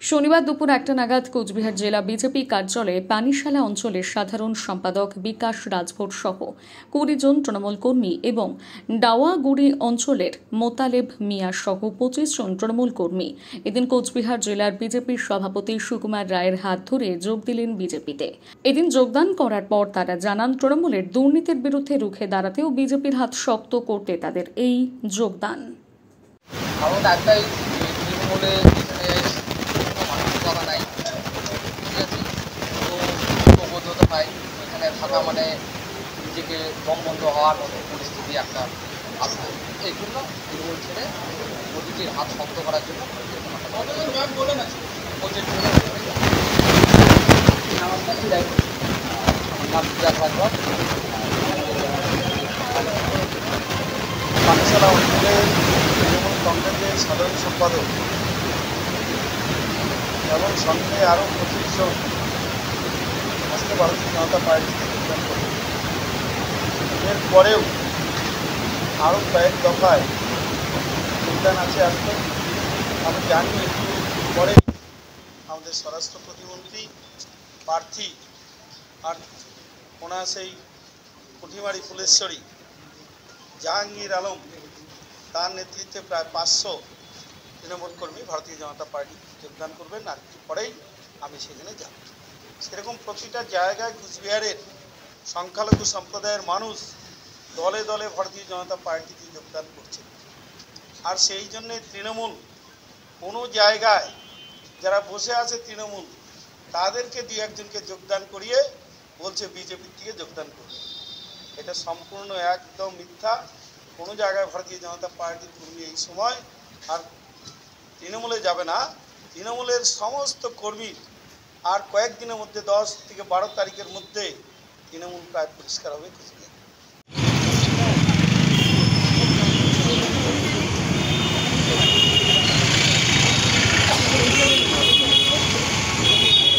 শনিবার দুপুর 1টা নাগাদ কোচবিহার জেলা বিজেপি কার্যালয়ে পানিশালা অঞ্চলের সাধারণ সম্পাদক বিকাশ রাজভোর সহ 20 জন তৃণমূল কর্মী এবং ডাওয়াগুড়ি অঞ্চলের মোতালেব মিয়া সহ 25 জন তৃণমূল কর্মী এদিন কোচবিহার জেলার বিজেপির সভাপতি সুকুমার রায়ের হাত ধরে যোগ দিলেন বিজেপিতে। এদিন যোগদান করার পর তারা জানান, তৃণমূলের দুর্নীতির বিরুদ্ধে রুখে দাঁড়াতেও বিজেপির হাত শক্ত করতে তাদের এই যোগদান। থাকা মানে নিজেকে দম বন্ধ হওয়ার মতো পরিস্থিতি একটা আসবে। এই জন্য তৃণমূল ছেড়ে মোদিজির হাত শক্ত করার জন্য পানিশালা অঞ্চলের তৃণমূল কংগ্রেসের সাধারণ সম্পাদক এবং সঙ্গে আরও 25 জন আজকে ভারতীয় জনতা পার্টিতে যোগদান করে। এরপরেও আরও কয়েক দফায় যোগদান আছে আজকে। আমি জানি একটু পরে আমাদের স্বরাষ্ট্র প্রতিমন্ত্রী প্রার্থী আর ওনার সেই পুঁটিমারি ফুলেশ্বরী জাহাঙ্গীর আলম তার নেতৃত্বে প্রায় 500 তৃণমূল কর্মী ভারতীয় জনতা পার্টি যোগদান করবেন। আর একটু পরেই আমি সেখানে যাব। সেরকম প্রতিটা জায়গায় কুচবিহারের সংখ্যালঘু সম্প্রদায়ের মানুষ দলে দলে ভারতীয় জনতা পার্টিতে যোগদান করছে। আর সেই জন্যে তৃণমূল কোনো জায়গায় যারা বসে আছে তৃণমূল তাদেরকে 2-1জনকে যোগদান করিয়ে বলছে বিজেপির থেকে যোগদান করবে। এটা সম্পূর্ণ একদম মিথ্যা। কোনো জায়গায় ভারতীয় জনতা পার্টির কর্মী এই সময় আর তৃণমূলে যাবে না। তৃণমূলের সমস্ত কর্মী আর কয়েকদিনের মধ্যে 10 থেকে 12 তারিখের মধ্যে তৃণমূল প্রায় পরিষ্কার হবে।